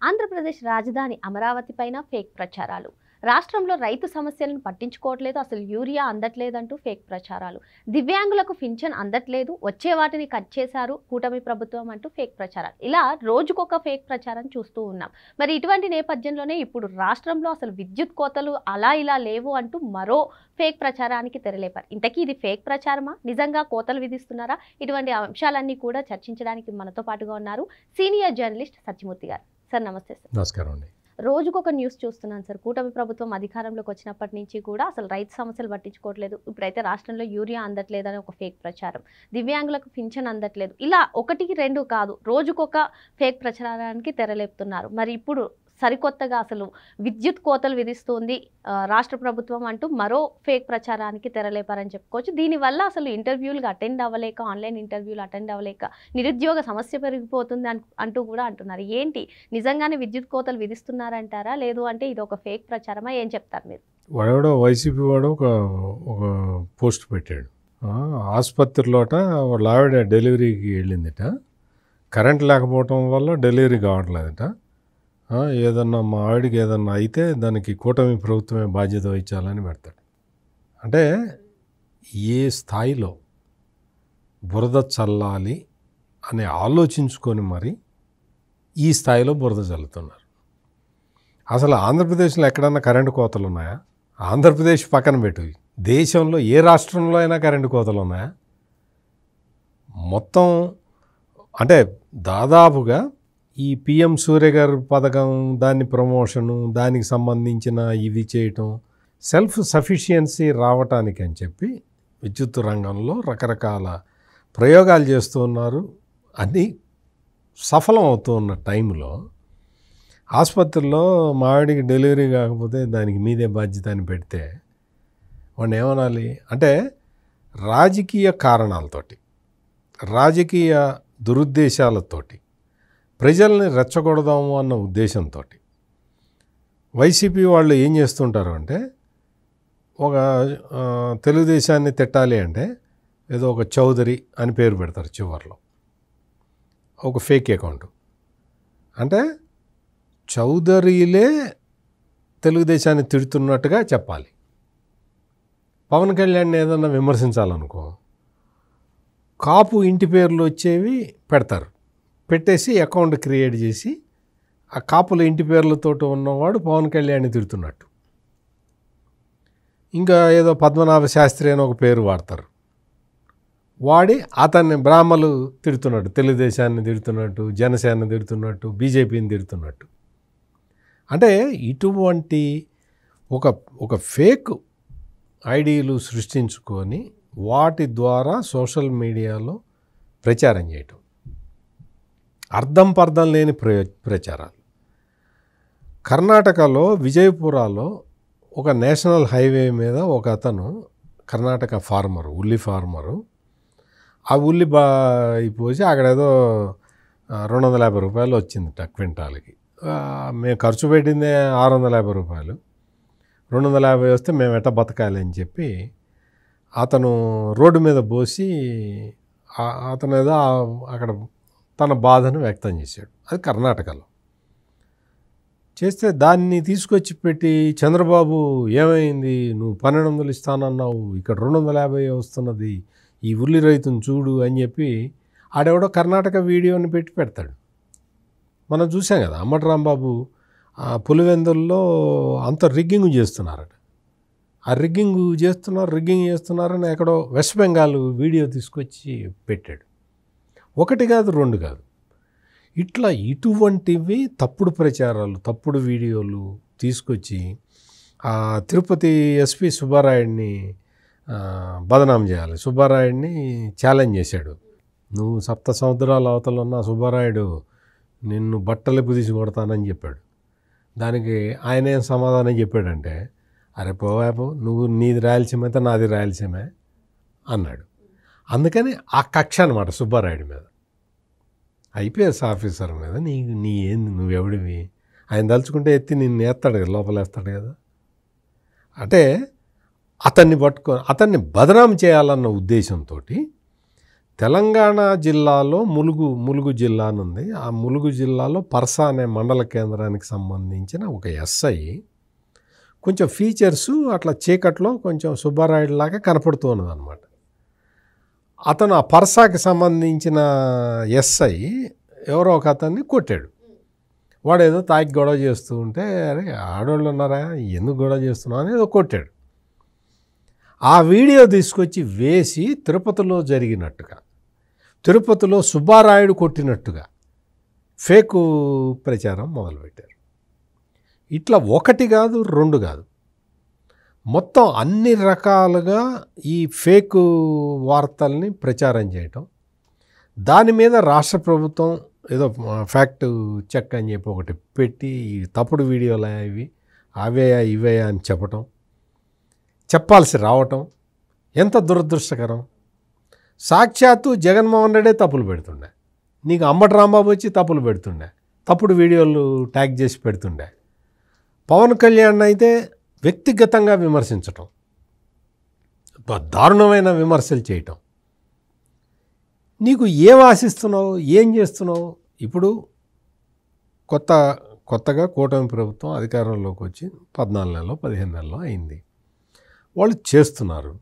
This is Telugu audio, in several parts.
ఆంధ్రప్రదేశ్ రాజధాని అమరావతి పైన ఫేక్ ప్రచారాలు. రాష్ట్రంలో రైతు సమస్యలను పట్టించుకోవట్లేదు, అసలు యూరియా అందట్లేదంటూ ఫేక్ ప్రచారాలు. దివ్యాంగులకు పింఛన్ అందట్లేదు, వచ్చే వాటిని కట్ చేశారు కూటమి ప్రభుత్వం అంటూ ఫేక్ ప్రచారాలు. ఇలా రోజుకొక ఫేక్ ప్రచారం చూస్తూ ఉన్నాం. మరి ఇటువంటి నేపథ్యంలోనే ఇప్పుడు రాష్ట్రంలో అసలు విద్యుత్ కోతలు అలా ఇలా లేవు అంటూ మరో ఫేక్ ప్రచారానికి తెరలేపారు. ఇంతకీ ఇది ఫేక్ ప్రచారమా, నిజంగా కోతలు విధిస్తున్నారా? ఇటువంటి అంశాలన్నీ కూడా చర్చించడానికి మనతో పాటుగా ఉన్నారు సీనియర్ జర్నలిస్ట్ సత్యమూర్తి గారు. సార్ నమస్తే. సార్ నమస్కారం అండి. రోజుకొక న్యూస్ చూస్తున్నాను సార్. కూటమి ప్రభుత్వం అధికారంలోకి వచ్చినప్పటి నుంచి కూడా అసలు రైతు సమస్యలు పట్టించుకోవట్లేదు, ఇప్పుడైతే రాష్ట్రంలో యూరియా అందట్లేదని ఒక ఫేక్ ప్రచారం, దివ్యాంగులకు పింఛన్ అందట్లేదు, ఇలా ఒకటికి రెండు కాదు రోజుకొక ఫేక్ ప్రచారానికి తెరలేపుతున్నారు. మరి ఇప్పుడు సరికొత్తగా అసలు విద్యుత్ కోతలు విధిస్తుంది రాష్ట్ర ప్రభుత్వం అంటూ మరో ఫేక్ ప్రచారానికి తెరలేపారని చెప్పుకోవచ్చు. దీనివల్ల అసలు ఇంటర్వ్యూలు అటెండ్ అవ్వలేక, ఆన్లైన్ ఇంటర్వ్యూలు అటెండ్ అవ్వలేక నిరుద్యోగ సమస్య పెరిగిపోతుంది అంటూ కూడా అంటున్నారు. ఏంటి, నిజంగానే విద్యుత్ కోతలు విధిస్తున్నారంటారా, లేదు అంటే ఇది ఒక ఫేక్ ప్రచారమా, ఏం చెప్తారు మీరు? వాడెవడో వైసీపీ వాడు ఒక పోస్ట్ పెట్టాడు. ఆసుపత్రిలోట వాళ్ళ ఆవిడ డెలివరీకి వెళ్ళిందిట, కరెంట్ లేకపోవటం వల్ల డెలివరీ కావట్లేదట. ఏదన్నా మా ఆవిడికి ఏదన్నా అయితే దానికి కూటమి ప్రభుత్వమే బాధ్యత వహించాలని పెడతాడు. అంటే ఏ స్థాయిలో బురద చల్లాలి అని ఆలోచించుకొని మరి ఈ స్థాయిలో బురద చల్లుతున్నారు. అసలు ఆంధ్రప్రదేశ్లో ఎక్కడన్నా కరెంటు కోతలు ఉన్నాయా? ఆంధ్రప్రదేశ్ పక్కన పెట్టు, దేశంలో ఏ రాష్ట్రంలో అయినా కరెంటు కోతలు ఉన్నాయా? మొత్తం అంటే దాదాపుగా ఈ పిఎం సూర్య గారి పథకం, దాని ప్రమోషను, దానికి సంబంధించిన ఇవి చేయటం, సెల్ఫ్ సఫిషియన్సీ రావటానికి అని చెప్పి విద్యుత్ రంగంలో రకరకాల ప్రయోగాలు చేస్తూ ఉన్నారు. అన్నీ సఫలం అవుతూ ఉన్న టైంలో ఆసుపత్రిలో మావిడికి డెలివరీ కాకపోతే దానికి మీదే బాధ్యత అని పెడితే వాడిని ఏమనాలి? అంటే రాజకీయ కారణాలతోటి, రాజకీయ దురుద్దేశాలతోటి ప్రజల్ని రెచ్చగొడదాము అన్న ఉద్దేశంతో వైసీపీ వాళ్ళు ఏం చేస్తుంటారు అంటే, ఒక తెలుగుదేశాన్ని తిట్టాలి అంటే ఏదో ఒక చౌదరి అని పేరు పెడతారు చివరిలో, ఒక ఫేక్ అకౌంట్. అంటే చౌదరీలే తెలుగుదేశాన్ని తిడుతున్నట్టుగా చెప్పాలి. పవన్ కళ్యాణ్ని ఏదన్నా విమర్శించాలనుకో, కాపు ఇంటి పేర్లు వచ్చేవి పెడతారు, పెట్టేసి అకౌంట్ క్రియేట్ చేసి ఆ కాపుల ఇంటి పేర్లతో ఉన్నవాడు పవన్ కళ్యాణ్ని తిడుతున్నట్టు. ఇంకా ఏదో పద్మనాభ శాస్త్రి అని ఒక పేరు వాడతారు, వాడి అతన్ని బ్రాహ్మలు తిడుతున్నట్టు, తెలుగుదేశాన్ని తిడుతున్నట్టు, జనసేనని తిడుతున్నట్టు, బీజేపీని తిడుతున్నట్టు. అంటే ఇటువంటి ఒక ఫేక్ ఐడీలు సృష్టించుకొని వాటి ద్వారా సోషల్ మీడియాలో ప్రచారం చేయటం, అర్థం పర్థం లేని ప్రచారాలు. కర్ణాటకలో విజయపురాలో ఒక నేషనల్ హైవే మీద ఒక అతను, కర్ణాటక ఫార్మరు, ఉల్లి ఫార్మరు, ఆ ఉల్లి పోసి అక్కడేదో 250 రూపాయలు వచ్చింది క్వింటాల్కి. మేము ఖర్చు పెట్టిందే 650 రూపాయలు, 250 వస్తే మేము ఎట్ట బతకాలి అని చెప్పి అతను రోడ్డు మీద పోసి అతను ఏదో అక్కడ తన బాధను వ్యక్తం చేశాడు. అది కర్ణాటకలో చేస్తే దాన్ని తీసుకొచ్చి పెట్టి, చంద్రబాబు ఏమైంది, నువ్వు 1200 ఇస్తానన్నావు, ఇక్కడ 250 వస్తున్నది, ఈ ఉల్లి రైతును చూడు అని చెప్పి ఆడెవడో కర్ణాటక వీడియోని పెట్టి పెడతాడు. మనం చూసాం కదా, అంబటి రాంబాబు పులివెందుల్లో అంత రిగ్గింగ్ చేస్తున్నారట. ఆ రిగ్గింగ్ చేస్తున్నారని ఎక్కడో వెస్ట్ బెంగాల్ వీడియో తీసుకొచ్చి పెట్టాడు. ఒకటి కాదు, రెండు కాదు, ఇట్లా ఇటువంటివి తప్పుడు ప్రచారాలు, తప్పుడు వీడియోలు తీసుకొచ్చి తిరుపతి ఎస్పీ సుబ్బారాయుడిని బదనాం చేయాలి. సుబ్బారాయుడిని ఛాలెంజ్ చేశాడు, నువ్వు 7 సముద్రాల అవతల ఉన్న సుబ్బారాయుడు నిన్ను బట్టలు కుదిసి కొడతానని చెప్పాడు. దానికి ఆయన ఏం సమాధానం చెప్పాడంటే, అరే పోవాపు, నువ్వు నీది రాయలసీమ అయితే నాది రాయలసీమే అన్నాడు. అందుకని ఆ కక్ష అనమాట సుబ్బారాయుడి మీద, ఐపీఎస్ ఆఫీసర్ మీద. నీ ఏంది, నువ్వెవడివి? ఆయన తలుచుకుంటే ఎత్తి నిన్ను వేస్తాడు కదా, లోపలేస్తాడు కదా. అంటే అతన్ని బదనాం చేయాలన్న ఉద్దేశంతో తెలంగాణ జిల్లాలో ములుగు జిల్లా అని ఉంది. ఆ ములుగు జిల్లాలో పర్సా అనే మండల కేంద్రానికి సంబంధించిన ఒక ఎస్ఐ కొంచెం ఫీచర్సు అట్లా చీకట్లో కొంచెం సుబ్బారాయుడు లాగా కనపడుతూ ఉన్నదన్నమాట. అతను ఆ పర్సాకి సంబంధించిన ఎస్ఐ ఎవరో ఒక అతన్ని కొట్టాడు. వాడు ఏదో తాకి గొడవ చేస్తూ ఉంటే, అరే ఆడవాళ్ళు ఉన్నారా, ఎందుకు గొడవ చేస్తున్నావు అని ఏదో కొట్టాడు. ఆ వీడియో తీసుకొచ్చి వేసి తిరుపతిలో జరిగినట్టుగా, తిరుపతిలో సుబ్బారాయుడు కొట్టినట్టుగా ఫేకు ప్రచారం మొదలుపెట్టారు. ఇట్లా ఒకటి కాదు, రెండు కాదు, మొత్తం అన్ని రకాలుగా ఈ ఫేకు వార్తల్ని ప్రచారం చేయటం. దాని మీద రాష్ట్ర ప్రభుత్వం ఏదో ఫ్యాక్ట్ చెక్ అని చెప్పి ఒకటి పెట్టి ఈ తప్పుడు వీడియోలు ఇవి అవేయా ఇవేయా అని చెప్పాల్సి రావటం ఎంత దురదృష్టకరం. సాక్షాత్తు జగన్మోహన్ రెడ్డే తప్పులు పెడుతుండే, నీకు అంబటి రాంబాబు వచ్చి తప్పులు పెడుతుండే, తప్పుడు వీడియోలు ట్యాగ్ చేసి పెడుతుండే. పవన్ కళ్యాణ్ అయితే వ్యక్తిగతంగా విమర్శించటం, దారుణమైన విమర్శలు చేయటం. నీకు ఏం ఆశిస్తున్నావు, ఏం చేస్తున్నావు? ఇప్పుడు కొత్తగా కూటమి ప్రభుత్వం అధికారంలోకి వచ్చి 14 నెలలో 15 నెలలో అయింది. వాళ్ళు చేస్తున్నారు.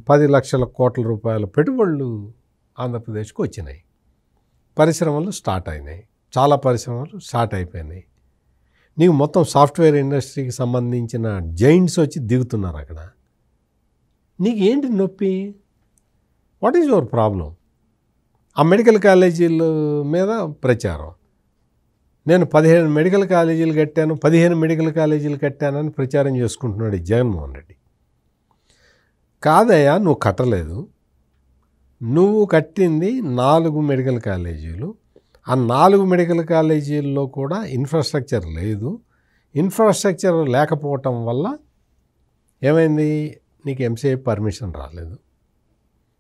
10 లక్షల కోట్ల రూపాయల పెట్టుబడులు ఆంధ్రప్రదేశ్కి వచ్చినాయి. పరిశ్రమలు స్టార్ట్ అయినాయి, చాలా పరిశ్రమలు స్టార్ట్ అయిపోయినాయి. నీకు మొత్తం సాఫ్ట్వేర్ ఇండస్ట్రీకి సంబంధించిన జైంట్స్ వచ్చి దిగుతున్నారు అక్కడ. నీకు ఏంటి నొప్పి? What is your problem? ఆ మెడికల్ కాలేజీల మీద ప్రచారం, నేను 15 మెడికల్ కాలేజీలు కట్టాను, 15 మెడికల్ కాలేజీలు కట్టానని ప్రచారం చేసుకుంటున్నాడు ఈ జగన్మోహన్ రెడ్డి. కాదయ్యా, నువ్వు కట్టలేదు. నువ్వు కట్టింది 4 మెడికల్ కాలేజీలు. ఆ 4 మెడికల్ కాలేజీల్లో కూడా ఇన్ఫ్రాస్ట్రక్చర్ లేదు. ఇన్ఫ్రాస్ట్రక్చర్ లేకపోవటం వల్ల ఏమైంది, నీకు ఎంసీఏ పర్మిషన్ రాలేదు.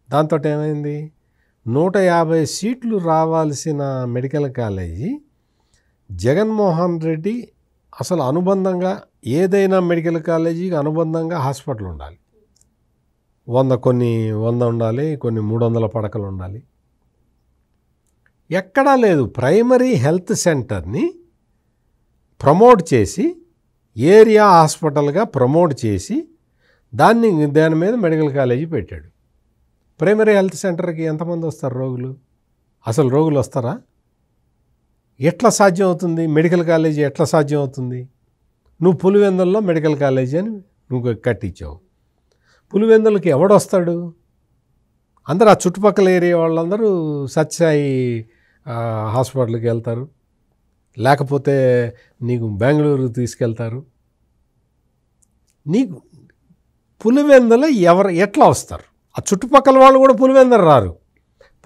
దాంతో ఏమైంది, 150 సీట్లు రావాల్సిన మెడికల్ కాలేజీ జగన్మోహన్ రెడ్డి అసలు అనుబంధంగా ఏదైనా మెడికల్ కాలేజీకి అనుబంధంగా హాస్పిటల్ ఉండాలి. 100 ఉండాలి, కొన్ని 300 పడకలు ఉండాలి. ఎక్కడా లేదు. ప్రైమరీ హెల్త్ సెంటర్ని ప్రమోట్ చేసి ఏరియా హాస్పిటల్గా ప్రమోట్ చేసి దాని మీద మెడికల్ కాలేజీ పెట్టాడు. ప్రైమరీ హెల్త్ సెంటర్కి ఎంతమంది వస్తారు రోగులు? అసలు రోగులు వస్తారా? ఎట్లా సాధ్యం అవుతుంది? మెడికల్ కాలేజీ ఎట్లా సాధ్యం అవుతుంది? నువ్వు పులివెందుల్లో మెడికల్ కాలేజీ అని నువ్వు కట్టించావు. పులివెందులకి ఎవడొస్తాడు? అందరూ ఆ చుట్టుపక్కల ఏరియా వాళ్ళందరూ సత్యసాయి హాస్పిటల్కి వెళ్తారు, లేకపోతే నీకు బెంగళూరు తీసుకెళ్తారు. నీకు పులివెందుల ఎట్లా వస్తారు? ఆ చుట్టుపక్కల వాళ్ళు కూడా పులివెందులు రారు.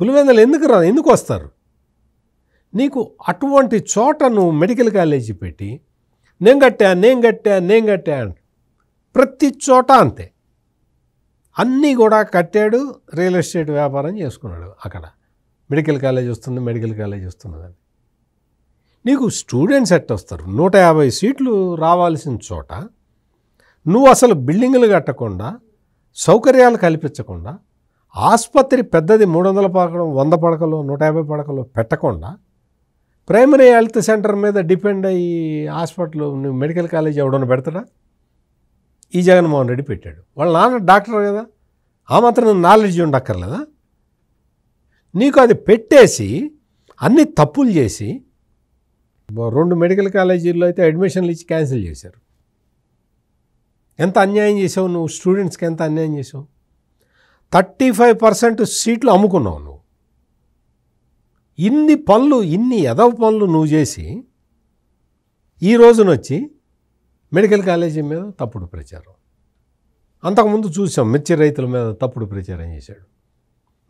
పులివెందులు ఎందుకు వస్తారు? నీకు అటువంటి చోట నువ్వు మెడికల్ కాలేజీ పెట్టి నేను కట్టా ప్రతి చోట అంతే. అన్నీ కూడా కట్టాడు, రియల్ ఎస్టేట్ వ్యాపారం చేసుకున్నాడు. అక్కడ మెడికల్ కాలేజ్ వస్తున్నదని. నీకు స్టూడెంట్స్ ఎట్ట వస్తారు? 150 సీట్లు రావాల్సిన చోట నువ్వు అసలు బిల్డింగులు కట్టకుండా, సౌకర్యాలు కల్పించకుండా, ఆసుపత్రి పెద్దది 300 పడకలు, 100 పడకలు, 150 పడకలు పెట్టకుండా, ప్రైమరీ హెల్త్ సెంటర్ మీద డిపెండ్ అయ్యి హాస్పిటల్ నువ్వు మెడికల్ కాలేజ్ ఎవడన్నా పెడతాడా? ఈ జగన్మోహన్ రెడ్డి పెట్టాడు. వాళ్ళ నాన్న డాక్టర్ కదా, ఆ మాత్రం నాలెడ్జ్ ఉండక్కర్లేదా? నీకు అది పెట్టేసి అన్ని తప్పులు చేసి 2 మెడికల్ కాలేజీల్లో అయితే అడ్మిషన్లు ఇచ్చి క్యాన్సిల్ చేశారు. ఎంత అన్యాయం చేసావు నువ్వు, స్టూడెంట్స్కి ఎంత అన్యాయం చేసావు. 35% సీట్లు అమ్ముకున్నావు నువ్వు. ఇన్ని ఎదవ పనులు నువ్వు చేసి ఈ రోజునొచ్చి మెడికల్ కాలేజీ మీద తప్పుడు ప్రచారం. అంతకుముందు చూసాం, మిర్చి రైతుల మీద తప్పుడు ప్రచారం చేశాడు,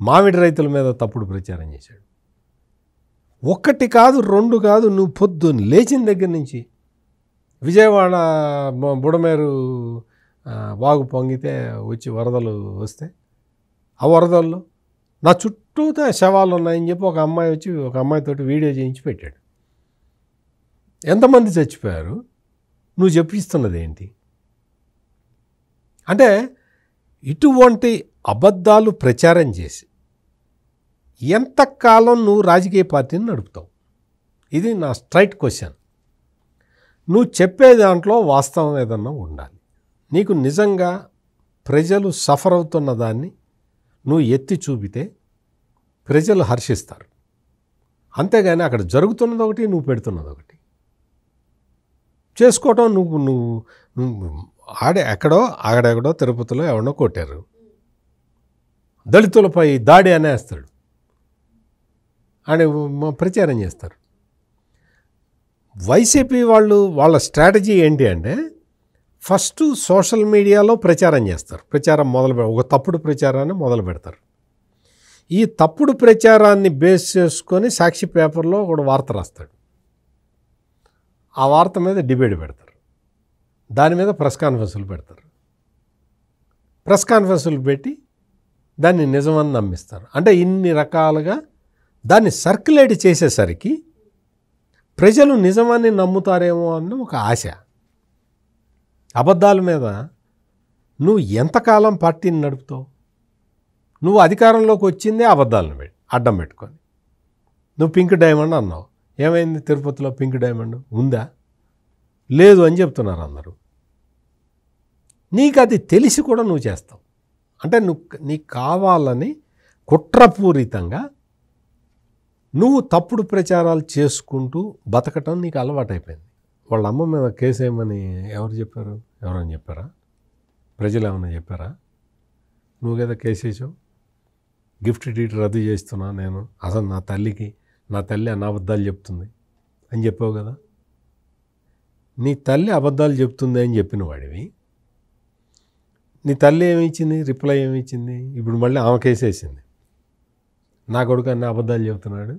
మామిడి రైతుల మీద తప్పుడు ప్రచారం చేశాడు. 1 కాదు 2 కాదు, నువ్వు పొద్దున్న లేచిన దగ్గర నుంచి విజయవాడ బుడమేరు వాగు పొంగితే వచ్చి వరదలు వస్తే ఆ వరదల్లో నా చుట్టూతో శవాలు ఉన్నాయని చెప్పి ఒక అమ్మాయితోటి వీడియో చేయించి పెట్టాడు. ఎంతమంది చచ్చిపోయారు? నువ్వు చెప్పిస్తున్నది ఏంటి? అంటే ఇటువంటి అబద్ధాలు ప్రచారం చేసి ఎంతకాలం నువ్వు రాజకీయ పార్టీని నడుపుతావు? ఇది నా స్ట్రైట్ క్వశ్చన్. నువ్వు చెప్పే దాంట్లో వాస్తవం ఏదన్నా ఉండాలి. నీకు నిజంగా ప్రజలు సఫర్ అవుతున్న దాన్ని నువ్వు ఎత్తి చూపితే ప్రజలు హర్షిస్తారు. అంతేగాని అక్కడ జరుగుతున్నది ఒకటి, నువ్వు పెడుతున్నది ఒకటి చేసుకోవటం. నువ్వు ఆడెక్కడో తిరుపతిలో ఎవడో కొట్టారు, దళితులపై దాడి అనేస్తాడు అని ప్రచారం చేస్తారు. వైసీపీ వాళ్ళ స్ట్రాటజీ ఏంటి అంటే ఫస్ట్ సోషల్ మీడియాలో ప్రచారం చేస్తారు. ఒక తప్పుడు ప్రచారాన్ని మొదలు పెడతారు. ఈ తప్పుడు ప్రచారాన్ని బేస్ చేసుకొని సాక్షి పేపర్లో ఒక వార్త రాస్తాడు. ఆ వార్త మీద డిబేట్ పెడతారు. దాని మీద ప్రెస్ కాన్ఫరెన్సులు పెడతారు. ప్రెస్ కాన్ఫరెన్సులు పెట్టి దాన్ని నిజమని నమ్మిస్తారు. అంటే ఇన్ని రకాలుగా దాన్ని సర్క్యులేట్ చేసేసరికి ప్రజలు నిజమని నమ్ముతారేమో అన్న ఒక ఆశ. అబద్ధాల మీద నువ్వు ఎంతకాలం పార్టీని నడుపుతావు? నువ్వు అధికారంలోకి వచ్చిందే అబద్ధాలను అడ్డం పెట్టుకొని. నువ్వు పింక్ డైమండ్ అన్నావు. ఏమైంది? తిరుపతిలో పింక్ డైమండ్ ఉందా? లేదు అని చెప్తున్నారు అందరూ. నీకు అది తెలిసి కూడా నువ్వు చేస్తావు. అంటే నీకు కావాలని కుట్రపూరితంగా నువ్వు తప్పుడు ప్రచారాలు చేసుకుంటూ బతకటం నీకు అలవాటైపోయింది. వాళ్ళ అమ్మ మీద కేసు ఏమని ఎవరు చెప్పారు? ఎవరైనా చెప్పారా? ప్రజలు ఏమన్నా చెప్పారా? నువ్వు కదా కేసు వేసావు. గిఫ్ట్ డీడ్ రద్దు చేస్తున్నా నేను, అసలు నా తల్లి అబద్ధాలు చెప్తుంది అని చెప్పావు కదా. నీ తల్లి అబద్ధాలు చెప్తుంది అని చెప్పిన వాడివి. నీ తల్లి ఏమి ఇచ్చింది? రిప్లై ఏమి ఇచ్చింది? ఇప్పుడు మళ్ళీ ఆమె కేసు వేసింది. నా కొడుకు అన్ని అబద్ధాలు చెప్తున్నాడు,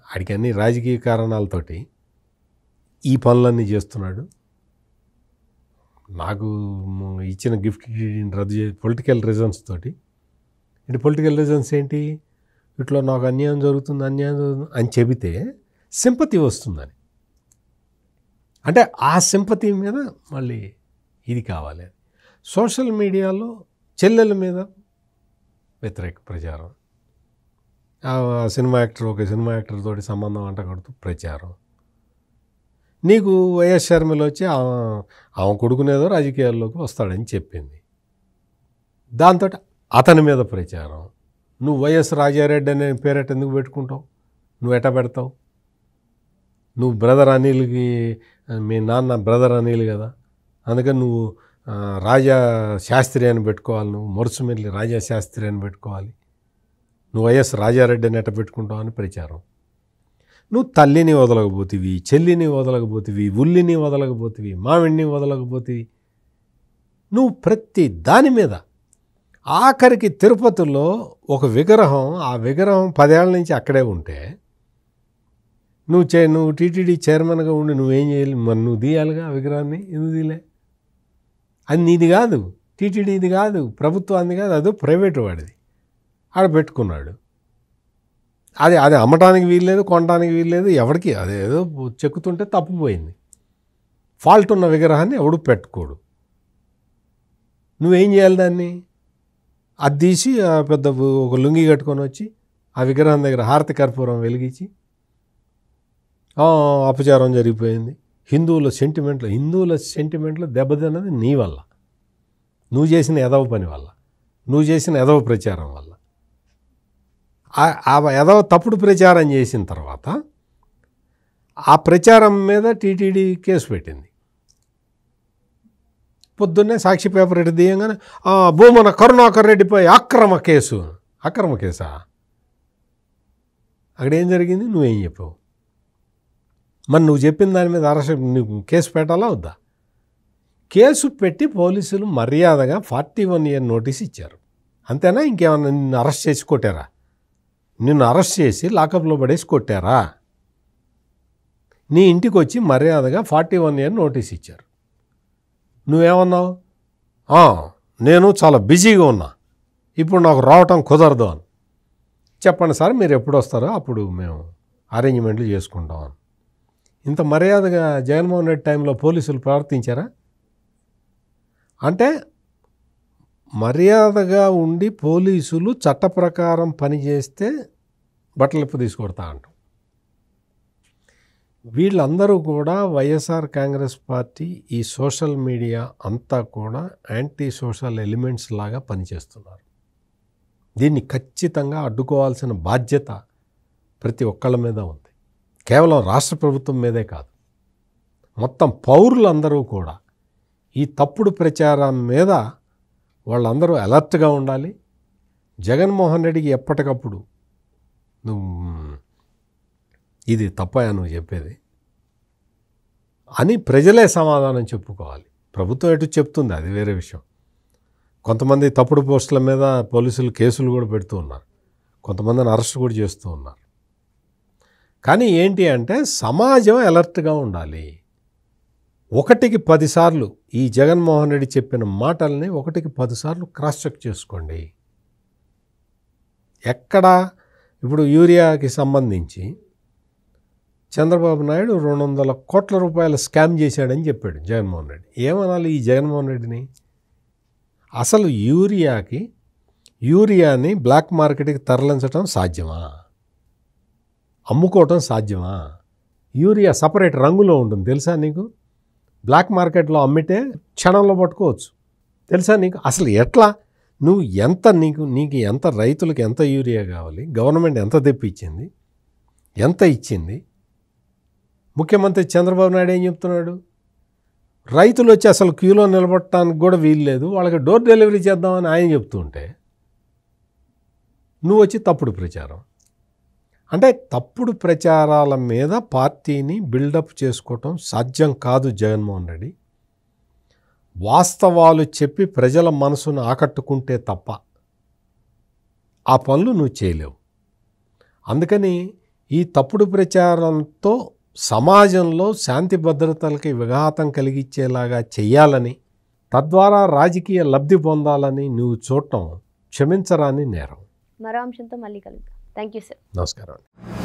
ఆడికి అన్ని రాజకీయ కారణాలతోటి ఈ పనులన్నీ చేస్తున్నాడు, నాకు ఇచ్చిన గిఫ్ట్ రద్దు పొలిటికల్ రీజన్స్ తోటి. ఇటు పొలిటికల్ రీజన్స్ ఏంటి? ఇట్లా నాకు అన్యాయం జరుగుతుంది అని చెబితే సింపతి వస్తుందని. అంటే ఆ సింపతి మీద మళ్ళీ ఇది కావాలి. సోషల్ మీడియాలో చెల్లెల మీద వ్యతిరేక ప్రచారం, ఒక సినిమా యాక్టర్ తోటి సంబంధం అంటగడుతూ ప్రచారం. నీకు వైఎస్ షర్మిల వచ్చి ఆమె కొడుకునేదో రాజకీయాల్లోకి వస్తాడని చెప్పింది. దాంతో అతని మీద ప్రచారం. నువ్వు వైఎస్ రాజారెడ్డి అనే పేరెట్ ఎందుకు పెట్టుకుంటావు? నువ్వు ఎట్ట పెడతావు? నువ్వు బ్రదర్ అనిల్కి, మీ నాన్న బ్రదర్ అనిల్ కదా, అందుకని నువ్వు రాజా శాస్త్రి అని పెట్టుకోవాలి. నువ్వు మరుసుమెల్లి రాజా శాస్త్రి అని పెట్టుకోవాలి. నువ్వు వైఎస్ రాజారెడ్డి అని ఎట్ట పెట్టుకుంటావు అని ప్రచారం. నువ్వు తల్లిని వదలకపోతివి, చెల్లిని వదలకపోతివి, ఉల్లిని వదలకపోతివి, మామిడిని వదలకపోతివి. నువ్వు ప్రతి దాని మీద, ఆఖరికి తిరుపతిలో ఒక విగ్రహం, ఆ విగ్రహం 10 ఏళ్ల నుంచి అక్కడే ఉంటే నువ్వు టీటీడీ చైర్మన్గా ఉండి నువ్వేం చేయాలి? మరి నువ్వు తీయాలిగా ఆ విగ్రహాన్ని. ఎందుకు తీయలే? అది నీది కాదు, టీటీడీది కాదు, ప్రభుత్వాన్ని కాదు, అదో ప్రైవేటు వాడిది. ఆడ పెట్టుకున్నాడు. అది అమ్మటానికి వీల్లేదు, కొనడానికి వీల్లేదు ఎవరికి. అదేదో చెక్కుతుంటే తప్పుపోయింది. ఫాల్ట్ ఉన్న విగ్రహాన్ని ఎవడు పెట్టుకోడు. నువ్వేం చేయాలి? దాన్ని అది తీసి పెద్ద ఒక లుంగి కట్టుకొని వచ్చి ఆ విగ్రహం దగ్గర హారతి కర్పూరం వెలిగించి అపచారం జరిగిపోయింది. హిందువుల సెంటిమెంట్లు దెబ్బతిన్నది నీ వల్ల, నువ్వు చేసిన ఎదవ పని వల్ల, నువ్వు చేసిన ఎదవ ప్రచారం వల్ల. ఆ ఎదవ తప్పుడు ప్రచారం చేసిన తర్వాత ఆ ప్రచారం మీద టీటీడీ కేసు పెట్టింది. పొద్దున్నే సాక్షి పేపర్ ఎటు తీయంగానే భూమన కరుణాకర్ రెడ్డిపై అక్రమ కేసా? అక్కడ ఏం జరిగింది? నువ్వేం చెప్పావు? మరి నువ్వు చెప్పిన దాని మీద నువ్వు కేసు పెట్టాలా వద్దా? కేసు పెట్టి పోలీసులు మర్యాదగా 41 year నోటీస్ ఇచ్చారు. అంతేనా? ఇంకేమన్నా నిన్ను అరెస్ట్ చేసి కొట్టారా? నిన్ను అరెస్ట్ చేసి లాకప్లో పడేసి కొట్టారా? నీ ఇంటికి వచ్చి మర్యాదగా 41 year నోటీస్ ఇచ్చారు. నువ్వేమన్నావు? నేను చాలా బిజీగా ఉన్నా, ఇప్పుడు నాకు రావటం కుదరదు అని. చెప్పండి సార్, మీరు ఎప్పుడు వస్తారో అప్పుడు మేము అరేంజ్మెంట్లు చేసుకుంటాం అని. ఇంత మర్యాదగా జగన్మోహన్ రెడ్డి టైంలో పోలీసులు ప్రవర్తించారా? అంటే మర్యాదగా ఉండి పోలీసులు చట్ట ప్రకారం పనిచేస్తే బట్టలిప్పు తీసుకొడతా అంటాం. వీళ్ళందరూ కూడా వైఎస్ఆర్ కాంగ్రెస్ పార్టీ ఈ సోషల్ మీడియా అంతా కూడా యాంటీ సోషల్ ఎలిమెంట్స్ లాగా పనిచేస్తున్నారు. దీన్ని ఖచ్చితంగా అడ్డుకోవాల్సిన బాధ్యత ప్రతి ఒక్కళ్ళ మీద ఉంది. కేవలం రాష్ట్ర ప్రభుత్వం మీదే కాదు, మొత్తం పౌరులందరూ కూడా ఈ తప్పుడు ప్రచారం మీద వాళ్ళందరూ అలర్ట్గా ఉండాలి. జగన్మోహన్ రెడ్డికి ఎప్పటికప్పుడు నువ్వు ఇది తప్పయా నువ్వు చెప్పేది అని ప్రజలే సమాధానం చెప్పుకోవాలి. ప్రభుత్వం ఎటు చెప్తుంది అది వేరే విషయం. కొంతమంది తప్పుడు పోస్టుల మీద పోలీసులు కేసులు కూడా పెడుతూ ఉన్నారు, కొంతమందిని అరెస్ట్ కూడా చేస్తూ ఉన్నారు. కానీ ఏంటి అంటే సమాజం అలర్ట్గా ఉండాలి. 1కి 10 సార్లు ఈ జగన్మోహన్ రెడ్డి చెప్పిన మాటల్ని 1కి 10 సార్లు క్రాస్ చెక్ చేసుకోండి. ఎక్కడ ఇప్పుడు యూరియాకి సంబంధించి చంద్రబాబు నాయుడు 200 కోట్ల రూపాయల స్కామ్ చేశాడని చెప్పాడు జగన్మోహన్ రెడ్డి. ఏమనాలి ఈ జగన్మోహన్ రెడ్డిని? అసలు యూరియాని బ్లాక్ మార్కెట్కి తరలించడం సాధ్యమా? అమ్ముకోవటం సాధ్యమా? యూరియా సపరేట్ రంగులో ఉంటుంది తెలుసా నీకు? బ్లాక్ మార్కెట్లో అమ్మితే క్షణంలో పట్టుకోవచ్చు తెలుసా నీకు? అసలు ఎట్లా నువ్వు నీకు ఎంత రైతులకు ఎంత యూరియా కావాలి, గవర్నమెంట్ ఎంత తెప్పించింది, ఎంత ఇచ్చింది? ముఖ్యమంత్రి చంద్రబాబు నాయుడు ఏం చెప్తున్నాడు? రైతులు వచ్చి అసలు క్యూలో నిలబడటానికి కూడా వీలు లేదు, వాళ్ళకి డోర్ డెలివరీ చేద్దామని ఆయన చెప్తుంటే నువ్వు వచ్చి తప్పుడు ప్రచారం. అంటే తప్పుడు ప్రచారాల మీద పార్టీని బిల్డప్ చేసుకోవటం సాధ్యం కాదు జగన్మోహన్ రెడ్డి. వాస్తవాలు చెప్పి ప్రజల మనసును ఆకట్టుకుంటే తప్ప ఆ పనులు నువ్వు చేయలేవు. అందుకని ఈ తప్పుడు ప్రచారంతో సమాజంలో శాంతి భద్రతలకి విఘాతం కలిగించేలాగా చెయ్యాలని, తద్వారా రాజకీయ లబ్ధి పొందాలని నువ్వు చూడటం క్షమించరాని నేరం. మరో అంశంతో మళ్ళీ కలుద్దాం. Thank you sir. నమస్కారం.